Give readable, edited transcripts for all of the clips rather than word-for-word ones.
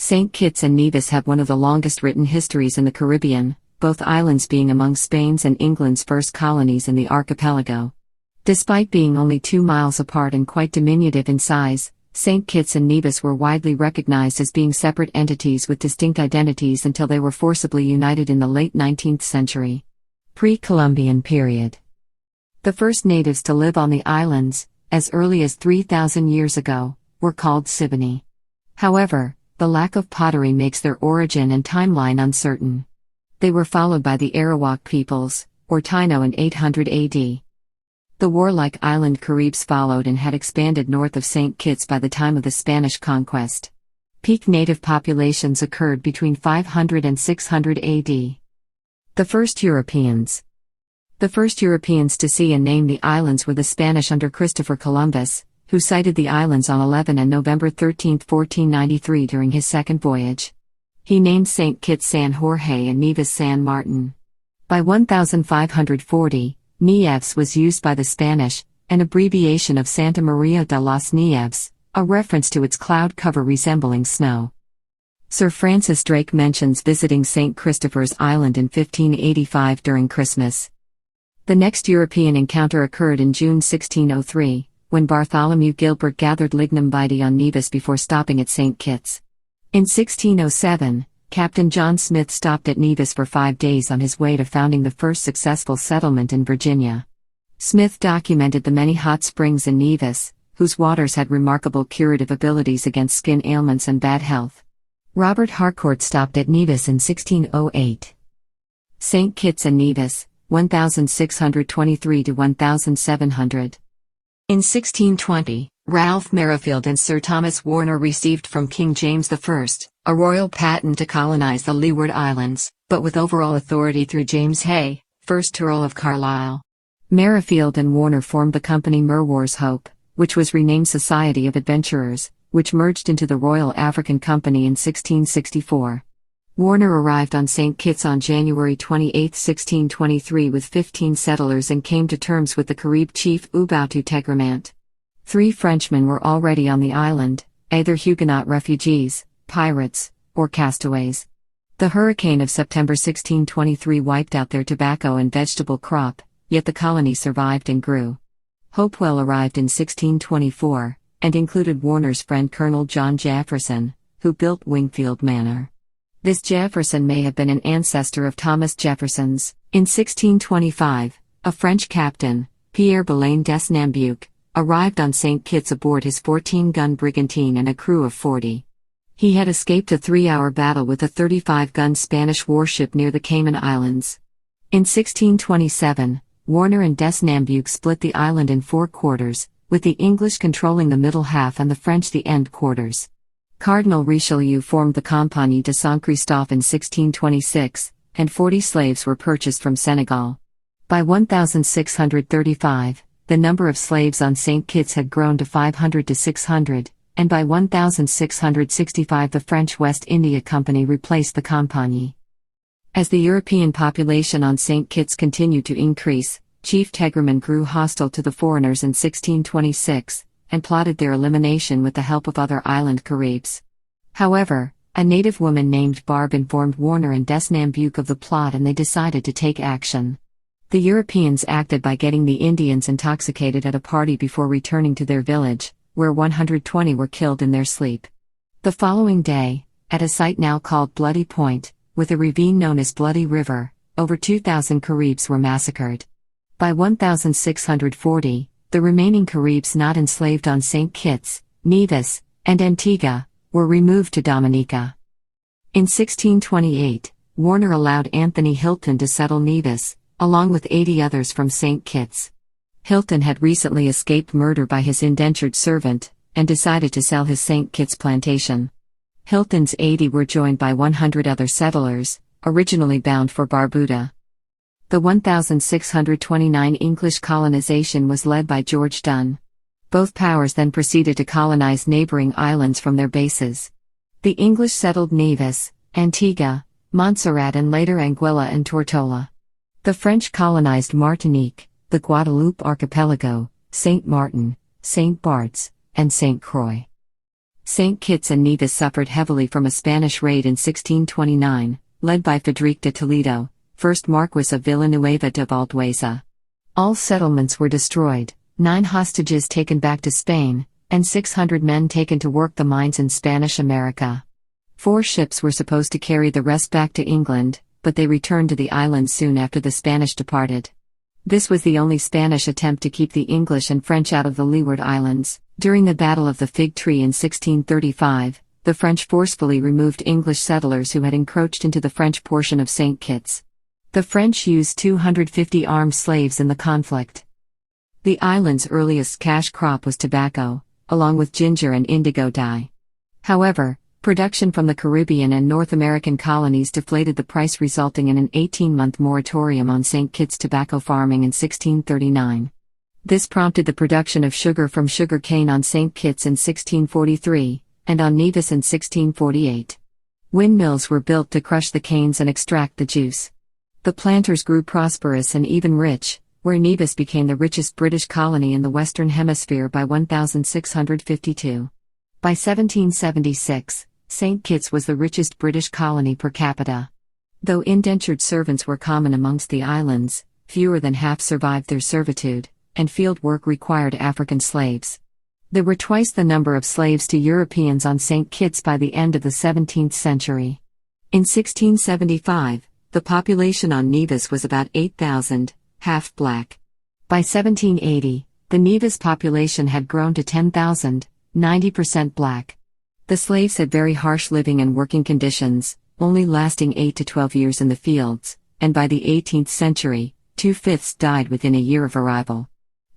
St. Kitts and Nevis have one of the longest written histories in the Caribbean, both islands being among Spain's and England's first colonies in the archipelago. Despite being only 2 miles apart and quite diminutive in size, St. Kitts and Nevis were widely recognized as being separate entities with distinct identities until they were forcibly united in the late 19th century. Pre-Columbian period. The first natives to live on the islands, as early as 3,000 years ago, were called Siboney. However, the lack of pottery makes their origin and timeline uncertain. They were followed by the Arawak peoples, or Taino in 800 AD. The warlike island Caribs followed and had expanded north of St. Kitts by the time of the Spanish conquest. Peak native populations occurred between 500 and 600 AD. The first Europeans. The first Europeans to see and name the islands were the Spanish under Christopher Columbus, who sighted the islands on 11 and November 13, 1493 during his second voyage. He named St. Kitts San Jorge and Nevis San Martin. By 1540, Nieves was used by the Spanish, an abbreviation of Santa Maria de las Nieves, a reference to its cloud cover resembling snow. Sir Francis Drake mentions visiting St. Christopher's Island in 1585 during Christmas. The next European encounter occurred in June 1603, when Bartholomew Gilbert gathered lignum vitae on Nevis before stopping at St. Kitts. In 1607, Captain John Smith stopped at Nevis for 5 days on his way to founding the first successful settlement in Virginia. Smith documented the many hot springs in Nevis, whose waters had remarkable curative abilities against skin ailments and bad health. Robert Harcourt stopped at Nevis in 1608. St. Kitts and Nevis, 1623 to 1700. In 1620, Ralph Merrifield and Sir Thomas Warner received from King James I, a royal patent to colonize the Leeward Islands, but with overall authority through James Hay, 1st Earl of Carlisle. Merrifield and Warner formed the company Merwar's Hope, which was renamed Society of Adventurers, which merged into the Royal African Company in 1664. Warner arrived on St. Kitts on January 28, 1623 with 15 settlers and came to terms with the Carib chief Ubautu Tegramant. 3 Frenchmen were already on the island, either Huguenot refugees, pirates, or castaways. The hurricane of September 1623 wiped out their tobacco and vegetable crop, yet the colony survived and grew. Hopewell arrived in 1624, and included Warner's friend Colonel John Jefferson, who built Wingfield Manor. This Jefferson may have been an ancestor of Thomas Jefferson's. In 1625, a French captain, Pierre Belain des Nambucq, arrived on St. Kitts aboard his 14-gun brigantine and a crew of 40. He had escaped a 3-hour battle with a 35-gun Spanish warship near the Cayman Islands. In 1627, Warner and des Nambucq split the island in 4 quarters, with the English controlling the middle half and the French the end quarters. Cardinal Richelieu formed the Compagnie de Saint-Christophe in 1626, and 40 slaves were purchased from Senegal. By 1635, the number of slaves on St. Kitts had grown to 500 to 600, and by 1665 the French West India Company replaced the Compagnie. As the European population on St. Kitts continued to increase, Chief Tegramant grew hostile to the foreigners in 1626, and plotted their elimination with the help of other island Caribs. However, a native woman named Barb informed Warner and des Nambucq of the plot and they decided to take action. The Europeans acted by getting the Indians intoxicated at a party before returning to their village, where 120 were killed in their sleep. The following day, at a site now called Bloody Point, with a ravine known as Bloody River, over 2,000 Caribs were massacred. By 1640, the remaining Caribs not enslaved on St. Kitts, Nevis, and Antigua, were removed to Dominica. In 1628, Warner allowed Anthony Hilton to settle Nevis, along with 80 others from St. Kitts. Hilton had recently escaped murder by his indentured servant, and decided to sell his St. Kitts plantation. Hilton's 80 were joined by 100 other settlers, originally bound for Barbuda. The 1629 English colonization was led by George Dunn. Both powers then proceeded to colonize neighboring islands from their bases. The English settled Nevis, Antigua, Montserrat and later Anguilla and Tortola. The French colonized Martinique, the Guadeloupe archipelago, Saint Martin, Saint Barts, and Saint Croix. St. Kitts and Nevis suffered heavily from a Spanish raid in 1629, led by Fadrique de Toledo, 1st Marquis of Villanueva de Valdueza. All settlements were destroyed, 9 hostages taken back to Spain, and 600 men taken to work the mines in Spanish America. 4 ships were supposed to carry the rest back to England, but they returned to the islands soon after the Spanish departed. This was the only Spanish attempt to keep the English and French out of the Leeward Islands. During the Battle of the Fig Tree in 1635, the French forcefully removed English settlers who had encroached into the French portion of St. Kitts. The French used 250 armed slaves in the conflict. The island's earliest cash crop was tobacco, along with ginger and indigo dye. However, production from the Caribbean and North American colonies deflated the price, resulting in an 18-month moratorium on St. Kitts tobacco farming in 1639. This prompted the production of sugar from sugar cane on St. Kitts in 1643, and on Nevis in 1648. Windmills were built to crush the canes and extract the juice. The planters grew prosperous and even rich, where Nevis became the richest British colony in the Western Hemisphere by 1652. By 1776, St. Kitts was the richest British colony per capita. Though indentured servants were common amongst the islands, fewer than half survived their servitude, and field work required African slaves. There were twice the number of slaves to Europeans on St. Kitts by the end of the 17th century. In 1675, the population on Nevis was about 8,000, half black. By 1780, the Nevis population had grown to 10,000, 90% black. The slaves had very harsh living and working conditions, only lasting 8 to 12 years in the fields, and by the 18th century, 2/5 died within a year of arrival.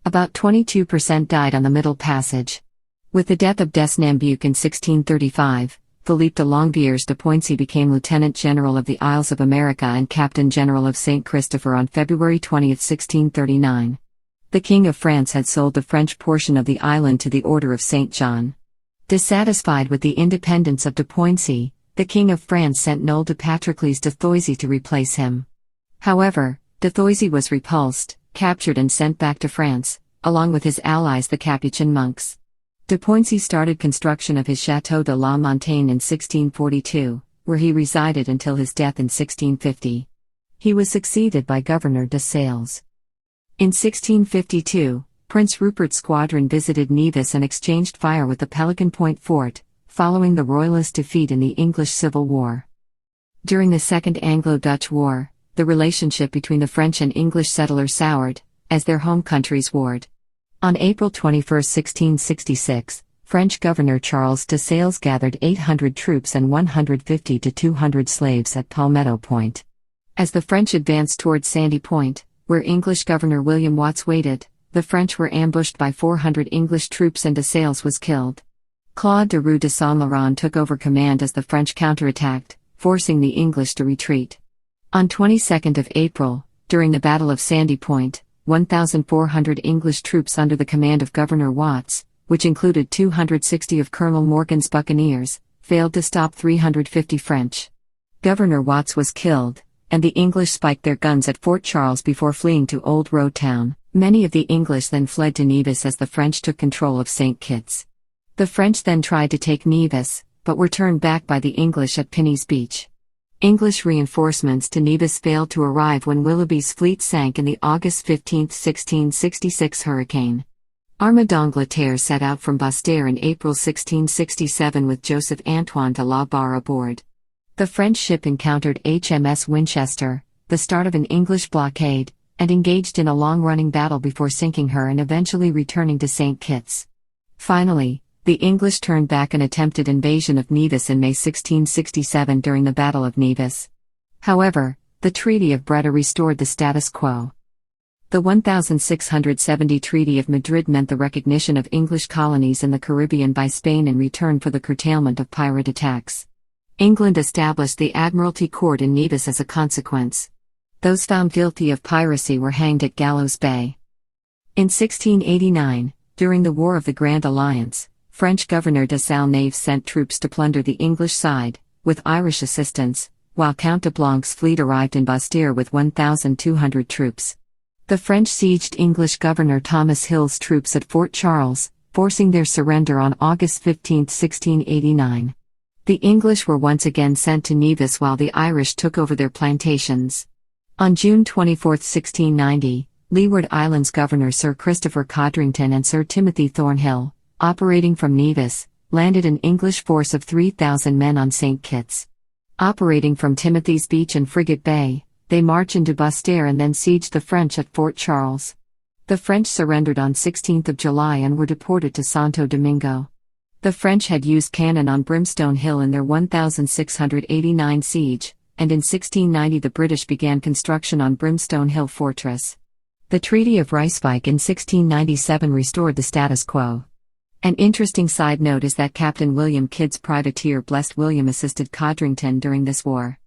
About 22% died on the Middle Passage. With the death of Desnambuc in 1635, Philippe de Longueviers de Poincy became Lieutenant General of the Isles of America and Captain General of St. Christopher on February 20, 1639. The King of France had sold the French portion of the island to the Order of St. John. Dissatisfied with the independence of de Poincy, the King of France sent Noel de Patrocles de Thoisy to replace him. However, de Thoisy was repulsed, captured and sent back to France, along with his allies the Capuchin monks. De Poincy started construction of his Château de la Montagne in 1642, where he resided until his death in 1650. He was succeeded by Governor de Sales. In 1652, Prince Rupert's squadron visited Nevis and exchanged fire with the Pelican Point fort, following the Royalist defeat in the English Civil War. During the Second Anglo-Dutch War, the relationship between the French and English settlers soured, as their home countries warred. On April 21, 1666, French Governor Charles de Sales gathered 800 troops and 150 to 200 slaves at Palmetto Point. As the French advanced towards Sandy Point, where English Governor William Watts waited, the French were ambushed by 400 English troops and de Sales was killed. Claude de Roux de Saint-Laurent took over command as the French counterattacked, forcing the English to retreat. On 22nd of April, during the Battle of Sandy Point, 1,400 English troops under the command of Governor Watts, which included 260 of Colonel Morgan's buccaneers, failed to stop 350 French. Governor Watts was killed, and the English spiked their guns at Fort Charles before fleeing to Old Road Town. Many of the English then fled to Nevis as the French took control of St. Kitts. The French then tried to take Nevis, but were turned back by the English at Piney's Beach. English reinforcements to Nevis failed to arrive when Willoughby's fleet sank in the August 15, 1666 hurricane. Armand d'Angleterre set out from Basseterre in April 1667 with Joseph Antoine de la Barre aboard. The French ship encountered HMS Winchester, the start of an English blockade, and engaged in a long-running battle before sinking her and eventually returning to St. Kitts. Finally, the English turned back and attempted invasion of Nevis in May 1667 during the Battle of Nevis. However, the Treaty of Breda restored the status quo. The 1670 Treaty of Madrid meant the recognition of English colonies in the Caribbean by Spain in return for the curtailment of pirate attacks. England established the Admiralty Court in Nevis as a consequence. Those found guilty of piracy were hanged at Gallows Bay. In 1689, during the War of the Grand Alliance, French Governor de Salnave sent troops to plunder the English side, with Irish assistance, while Count de Blanc's fleet arrived in Basseterre with 1,200 troops. The French sieged English Governor Thomas Hill's troops at Fort Charles, forcing their surrender on August 15, 1689. The English were once again sent to Nevis while the Irish took over their plantations. On June 24, 1690, Leeward Islands Governor Sir Christopher Codrington and Sir Timothy Thornhill, operating from Nevis, landed an English force of 3,000 men on St. Kitts. Operating from Timothy's Beach and Frigate Bay, they marched into Basseterre and then sieged the French at Fort Charles. The French surrendered on 16 July and were deported to Santo Domingo. The French had used cannon on Brimstone Hill in their 1689 siege, and in 1690 the British began construction on Brimstone Hill Fortress. The Treaty of Ryswyk in 1697 restored the status quo. An interesting side note is that Captain William Kidd's privateer Blessed William assisted Codrington during this war.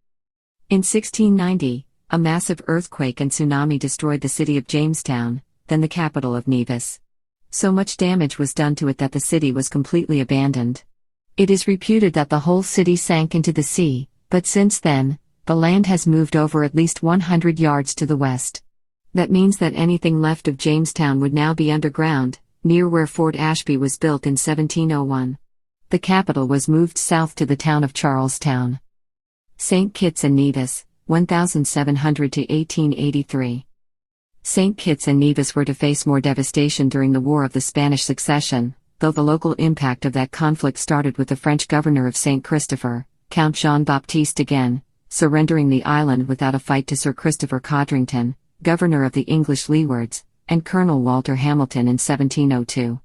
In 1690, a massive earthquake and tsunami destroyed the city of Jamestown, then the capital of Nevis. So much damage was done to it that the city was completely abandoned. It is reputed that the whole city sank into the sea, but since then, the land has moved over at least 100 yards to the west. That means that anything left of Jamestown would now be underground, near where Fort Ashby was built in 1701. The capital was moved south to the town of Charlestown. St. Kitts and Nevis, 1700 to 1883. St. Kitts and Nevis were to face more devastation during the War of the Spanish Succession, though the local impact of that conflict started with the French governor of St. Christopher, Count Jean-Baptiste Again, surrendering the island without a fight to Sir Christopher Codrington, governor of the English Leewards, and Colonel Walter Hamilton in 1702.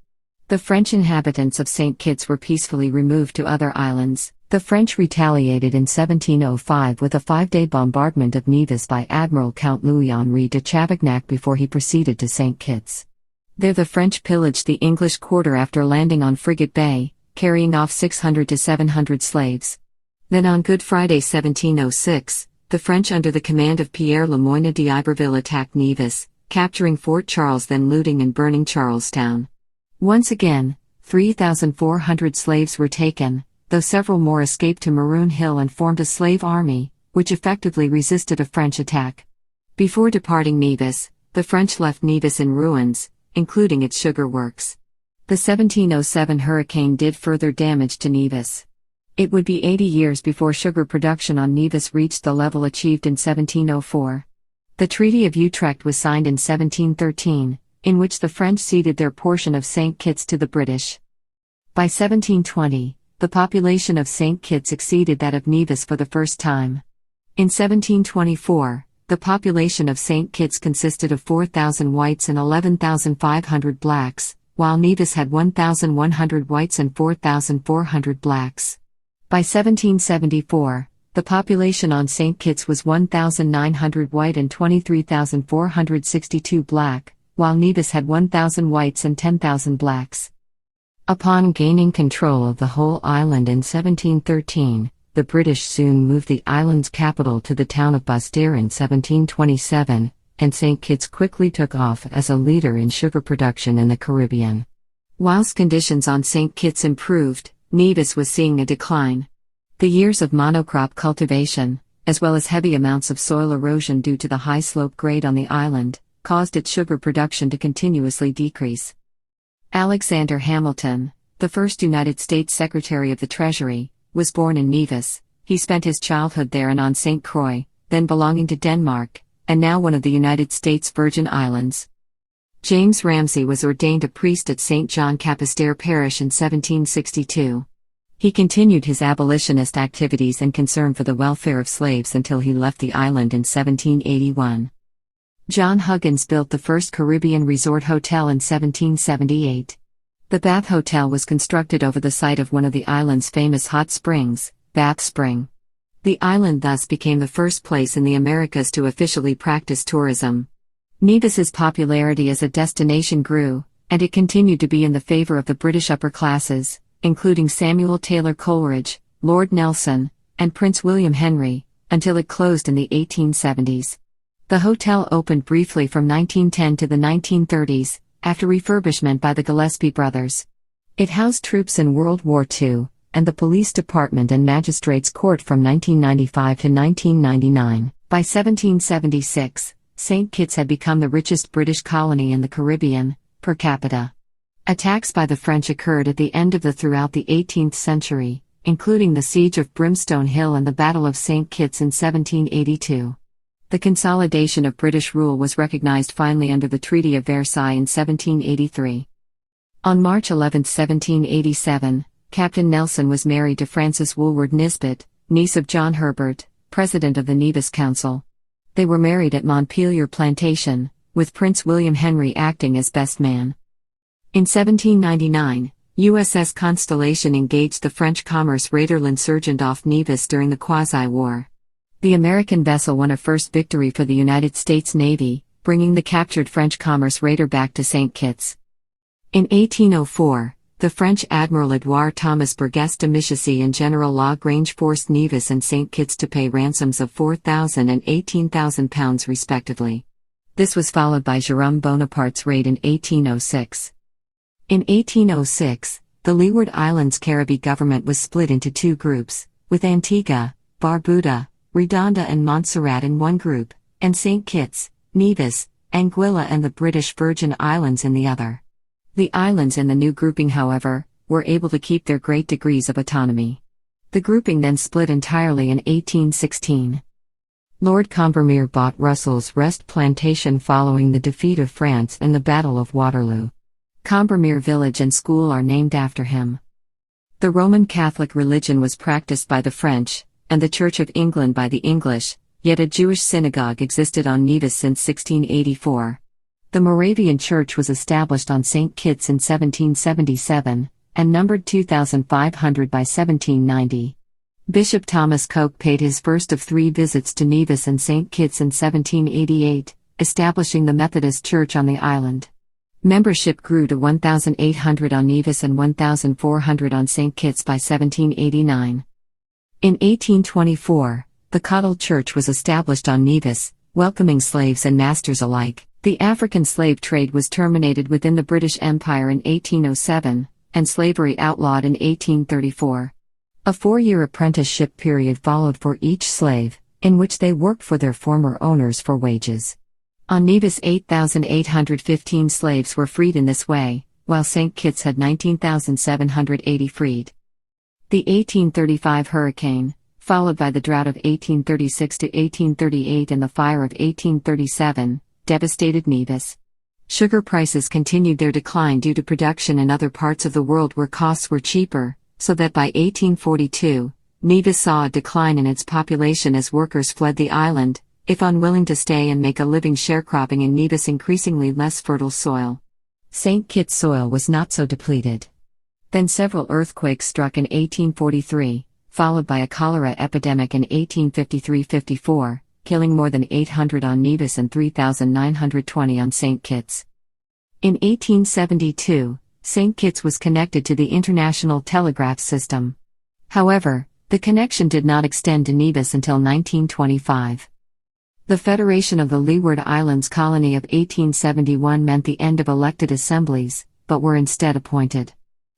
The French inhabitants of St. Kitts were peacefully removed to other islands. The French retaliated in 1705 with a 5-day bombardment of Nevis by Admiral Count Louis-Henri de Chavignac before he proceeded to St. Kitts. There the French pillaged the English quarter after landing on Frigate Bay, carrying off 600 to 700 slaves. Then on Good Friday 1706, the French under the command of Pierre Le Moyne d'Iberville attacked Nevis, capturing Fort Charles, then looting and burning Charlestown. Once again, 3,400 slaves were taken, though several more escaped to Maroon Hill and formed a slave army, which effectively resisted a French attack. Before departing Nevis, the French left Nevis in ruins, including its sugar works. The 1707 hurricane did further damage to Nevis. It would be 80 years before sugar production on Nevis reached the level achieved in 1704. The Treaty of Utrecht was signed in 1713, in which the French ceded their portion of St. Kitts to the British. By 1720, the population of St. Kitts exceeded that of Nevis for the first time. In 1724, the population of St. Kitts consisted of 4,000 whites and 11,500 blacks, while Nevis had 1,100 whites and 4,400 blacks. By 1774, the population on St. Kitts was 1,900 white and 23,462 black, while Nevis had 1,000 whites and 10,000 blacks. Upon gaining control of the whole island in 1713, the British soon moved the island's capital to the town of Basseterre in 1727, and St. Kitts quickly took off as a leader in sugar production in the Caribbean. Whilst conditions on St. Kitts improved, Nevis was seeing a decline. The years of monocrop cultivation, as well as heavy amounts of soil erosion due to the high slope grade on the island, caused its sugar production to continuously decrease. Alexander Hamilton, the first United States Secretary of the Treasury, was born in Nevis. He spent his childhood there and on St. Croix, then belonging to Denmark, and now one of the United States Virgin Islands. James Ramsay was ordained a priest at St. John Capistaire Parish in 1762. He continued his abolitionist activities and concern for the welfare of slaves until he left the island in 1781. John Huggins built the first Caribbean resort hotel in 1778. The Bath Hotel was constructed over the site of one of the island's famous hot springs, Bath Spring. The island thus became the first place in the Americas to officially practice tourism. Nevis's popularity as a destination grew, and it continued to be in the favor of the British upper classes, including Samuel Taylor Coleridge, Lord Nelson, and Prince William Henry, until it closed in the 1870s. The hotel opened briefly from 1910 to the 1930s, after refurbishment by the Gillespie brothers. It housed troops in World War II, and the police department and magistrates' court from 1995 to 1999. By 1776, St. Kitts had become the richest British colony in the Caribbean, per capita. Attacks by the French occurred at the end of throughout the 18th century, including the Siege of Brimstone Hill and the Battle of St. Kitts in 1782. The consolidation of British rule was recognized finally under the Treaty of Versailles in 1783. On March 11, 1787, Captain Nelson was married to Frances Woolward Nisbet, niece of John Herbert, president of the Nevis Council. They were married at Montpelier Plantation, with Prince William Henry acting as best man. In 1799, USS Constellation engaged the French commerce raider L'Insurgent off Nevis during the Quasi-War. The American vessel won a first victory for the United States Navy, bringing the captured French commerce raider back to St. Kitts. In 1804, the French Admiral Edouard Thomas Burgess de Michessy and General La Grange forced Nevis and St. Kitts to pay ransoms of £4,000 and £18,000 respectively. This was followed by Jérôme Bonaparte's raid in 1806. In 1806, the Leeward Islands Caribbee government was split into two groups, with Antigua, Barbuda, Redonda and Montserrat in one group, and St. Kitts, Nevis, Anguilla and the British Virgin Islands in the other. The islands in the new grouping, however, were able to keep their great degrees of autonomy. The grouping then split entirely in 1816. Lord Combermere bought Russell's Rest plantation following the defeat of France in the Battle of Waterloo. Combermere Village and School are named after him. The Roman Catholic religion was practiced by the French, and the Church of England by the English, yet a Jewish synagogue existed on Nevis since 1684. The Moravian Church was established on St. Kitts in 1777, and numbered 2,500 by 1790. Bishop Thomas Coke paid his first of 3 visits to Nevis and St. Kitts in 1788, establishing the Methodist Church on the island. Membership grew to 1,800 on Nevis and 1,400 on St. Kitts by 1789. In 1824, the Cottle Church was established on Nevis, welcoming slaves and masters alike. The African slave trade was terminated within the British Empire in 1807, and slavery outlawed in 1834. A 4-year apprenticeship period followed for each slave, in which they worked for their former owners for wages. On Nevis 8,815 slaves were freed in this way, while St. Kitts had 19,780 freed. The 1835 hurricane, followed by the drought of 1836 to 1838 and the fire of 1837, devastated Nevis. Sugar prices continued their decline due to production in other parts of the world where costs were cheaper, so that by 1842, Nevis saw a decline in its population as workers fled the island, if unwilling to stay and make a living sharecropping in Nevis' increasingly less fertile soil. St. Kitts' soil was not so depleted. Then several earthquakes struck in 1843, followed by a cholera epidemic in 1853-54, killing more than 800 on Nevis and 3,920 on St. Kitts. In 1872, St. Kitts was connected to the international telegraph system. However, the connection did not extend to Nevis until 1925. The Federation of the Leeward Islands Colony of 1871 meant the end of elected assemblies, but were instead appointed.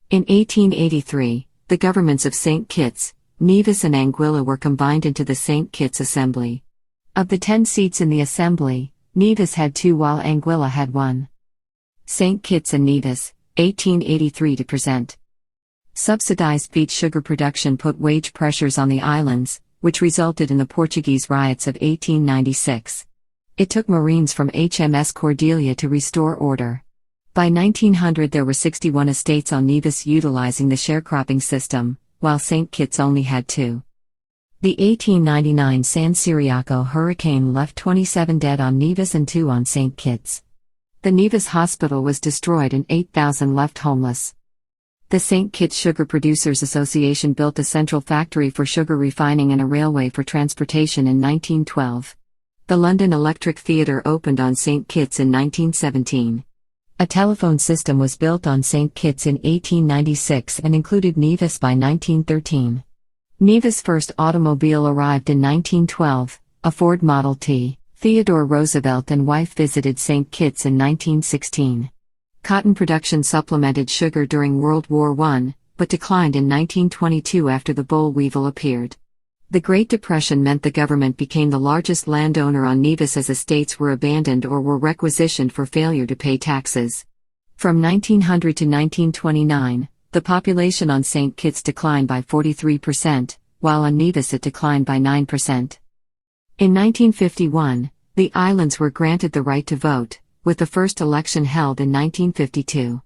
In 1883, the governments of St. Kitts, Nevis and Anguilla were combined into the St. Kitts Assembly. Of the 10 seats in the Assembly, Nevis had 2 while Anguilla had 1. St. Kitts and Nevis, 1883 to present. Subsidized beet sugar production put wage pressures on the islands, which resulted in the Portuguese riots of 1896. It took Marines from HMS Cordelia to restore order. By 1900 there were 61 estates on Nevis utilizing the sharecropping system, while St. Kitts only had 2. The 1899 San Ciriaco hurricane left 27 dead on Nevis and 2 on St. Kitts. The Nevis hospital was destroyed and 8,000 left homeless. The St. Kitts Sugar Producers Association built a central factory for sugar refining and a railway for transportation in 1912. The London Electric Theatre opened on St. Kitts in 1917. A telephone system was built on St. Kitts in 1896 and included Nevis by 1913. Nevis' first automobile arrived in 1912, a Ford Model T. Theodore Roosevelt and wife visited St. Kitts in 1916. Cotton production supplemented sugar during World War I, but declined in 1922 after the boll weevil appeared. The Great Depression meant the government became the largest landowner on Nevis as estates were abandoned or were requisitioned for failure to pay taxes. From 1900 to 1929, the population on St. Kitts declined by 43%, while on Nevis it declined by 9%. In 1951, the islands were granted the right to vote, with the first election held in 1952.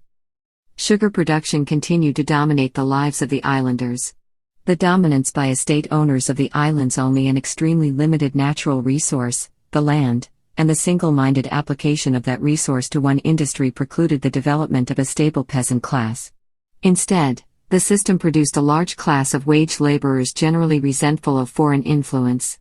Sugar production continued to dominate the lives of the islanders. The dominance by estate owners of the islands only an extremely limited natural resource, the land, and the single-minded application of that resource to one industry precluded the development of a stable peasant class. Instead, the system produced a large class of wage laborers generally resentful of foreign influence.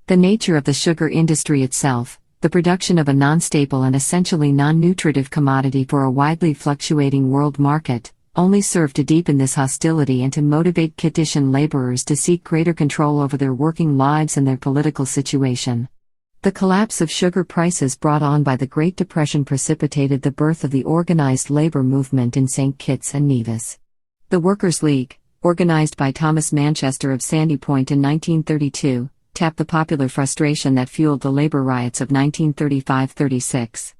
The nature of the sugar industry itself, the production of a non-staple and essentially non-nutritive commodity for a widely fluctuating world market, only served to deepen this hostility and to motivate Kittitian laborers to seek greater control over their working lives and their political situation. The collapse of sugar prices brought on by the Great Depression precipitated the birth of the organized labor movement in St. Kitts and Nevis. The Workers' League, organized by Thomas Manchester of Sandy Point in 1932, tapped the popular frustration that fueled the labor riots of 1935–36.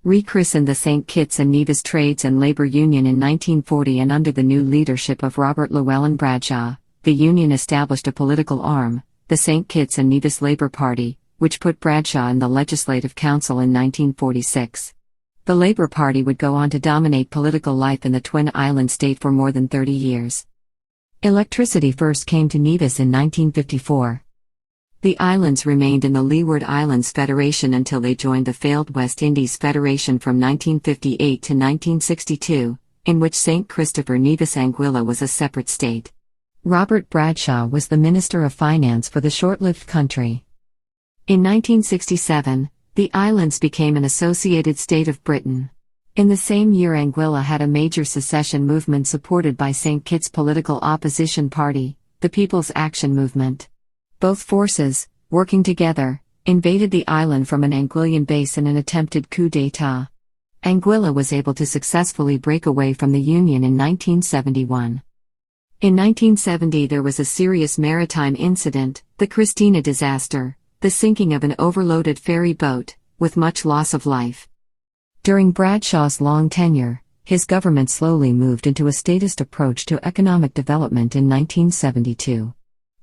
Rechristened the St. Kitts and Nevis Trades and Labor Union in 1940 and under the new leadership of Robert Llewellyn Bradshaw, the union established a political arm, the St. Kitts and Nevis Labour Party, which put Bradshaw in the Legislative Council in 1946. The Labour Party would go on to dominate political life in the Twin Island state for more than 30 years. Electricity first came to Nevis in 1954. The islands remained in the Leeward Islands Federation until they joined the failed West Indies Federation from 1958 to 1962, in which St. Christopher Nevis Anguilla was a separate state. Robert Bradshaw was the Minister of Finance for the short-lived country. In 1967, the islands became an associated state of Britain. In the same year, Anguilla had a major secession movement supported by St. Kitts' political opposition party, the People's Action Movement. Both forces, working together, invaded the island from an Anguillan base in an attempted coup d'état. Anguilla was able to successfully break away from the Union in 1971. In 1970 there was a serious maritime incident, the Christina disaster, the sinking of an overloaded ferry boat, with much loss of life. During Bradshaw's long tenure, his government slowly moved into a statist approach to economic development in 1972.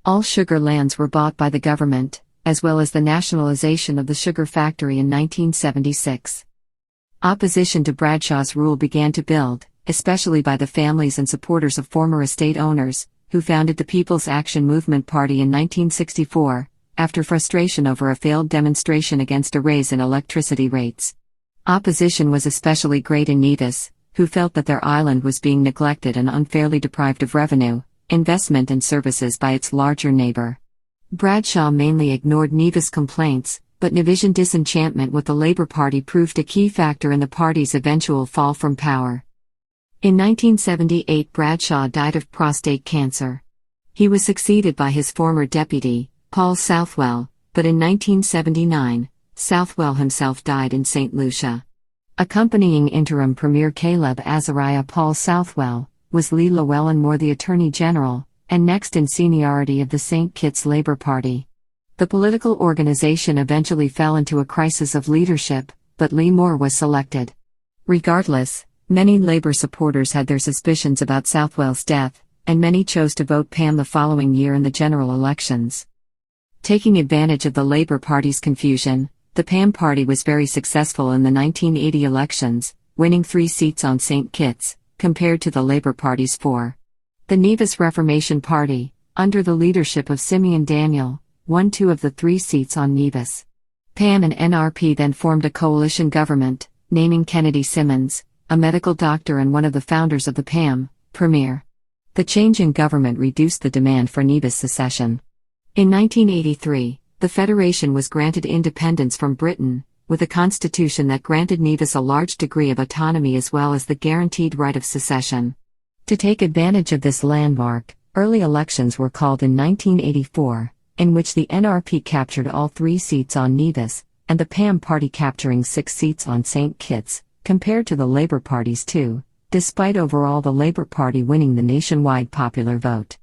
All sugar lands were bought by the government, as well as the nationalization of the sugar factory in 1976. Opposition to Bradshaw's rule began to build, especially by the families and supporters of former estate owners, who founded the People's Action Movement Party in 1964, after frustration over a failed demonstration against a raise in electricity rates. Opposition was especially great in Nevis, who felt that their island was being neglected and unfairly deprived of revenue, investment and services by its larger neighbor. Bradshaw mainly ignored Nevis complaints, but Nevisian disenchantment with the Labour Party proved a key factor in the party's eventual fall from power. In 1978 Bradshaw died of prostate cancer. He was succeeded by his former deputy, Paul Southwell, but in 1979, Southwell himself died in St. Lucia. Accompanying interim Premier Caleb Azariah Paul Southwell, was Lee Llewellyn Moore, the Attorney General, and next in seniority of the St. Kitts Labour Party. The political organization eventually fell into a crisis of leadership, but Lee Moore was selected. Regardless, many Labour supporters had their suspicions about Southwell's death, and many chose to vote Pam the following year in the general elections. Taking advantage of the Labour Party's confusion, the Pam Party was very successful in the 1980 elections, winning 3 seats on St. Kitts, compared to the Labour Party's 4. The Nevis Reformation Party, under the leadership of Simeon Daniel, won 2 of the 3 seats on Nevis. Pam and NRP then formed a coalition government, naming Kennedy Simmons, a medical doctor and one of the founders of the Pam, premier. The change in government reduced the demand for Nevis secession. In 1983, the Federation was granted independence from Britain, with a constitution that granted Nevis a large degree of autonomy as well as the guaranteed right of secession. To take advantage of this landmark, early elections were called in 1984, in which the NRP captured all 3 seats on Nevis, and the Pam Party capturing 6 seats on St. Kitts, compared to the Labour Party's 2, despite overall the Labour Party winning the nationwide popular vote.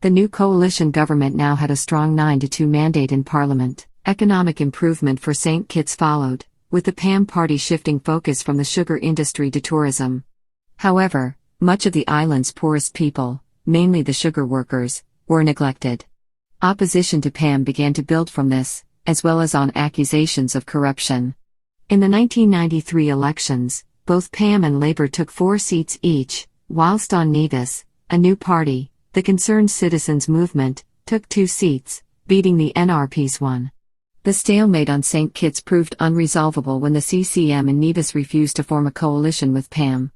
The new coalition government now had a strong 9-2 mandate in Parliament. Economic improvement for St. Kitts followed, with the PAM party shifting focus from the sugar industry to tourism. However, much of the island's poorest people, mainly the sugar workers, were neglected. Opposition to PAM began to build from this, as well as on accusations of corruption. In the 1993 elections, both PAM and Labour took 4 seats each, whilst on Nevis, a new party, the Concerned Citizens Movement, took 2 seats, beating the NRP's one. The stalemate on St. Kitts proved unresolvable when the CCM in Nevis refused to form a coalition with PAM.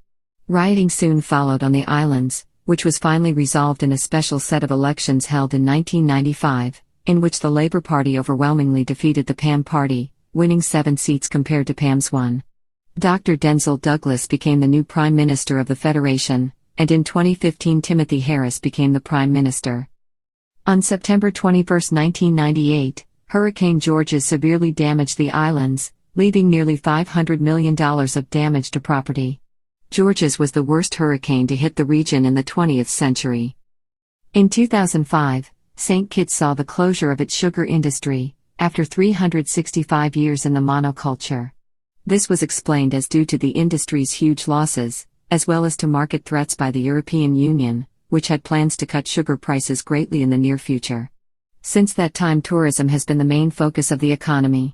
Rioting soon followed on the islands, which was finally resolved in a special set of elections held in 1995, in which the Labour Party overwhelmingly defeated the PAM party, winning 7 seats compared to PAM's 1. Dr. Denzil Douglas became the new Prime Minister of the Federation, and in 2015 Timothy Harris became the Prime Minister. On September 21, 1998, Hurricane Georges severely damaged the islands, leaving nearly $500 million of damage to property. Georges was the worst hurricane to hit the region in the 20th century. In 2005, St. Kitts saw the closure of its sugar industry, after 365 years in the monoculture. This was explained as due to the industry's huge losses, as well as to market threats by the European Union, which had plans to cut sugar prices greatly in the near future. Since that time, tourism has been the main focus of the economy.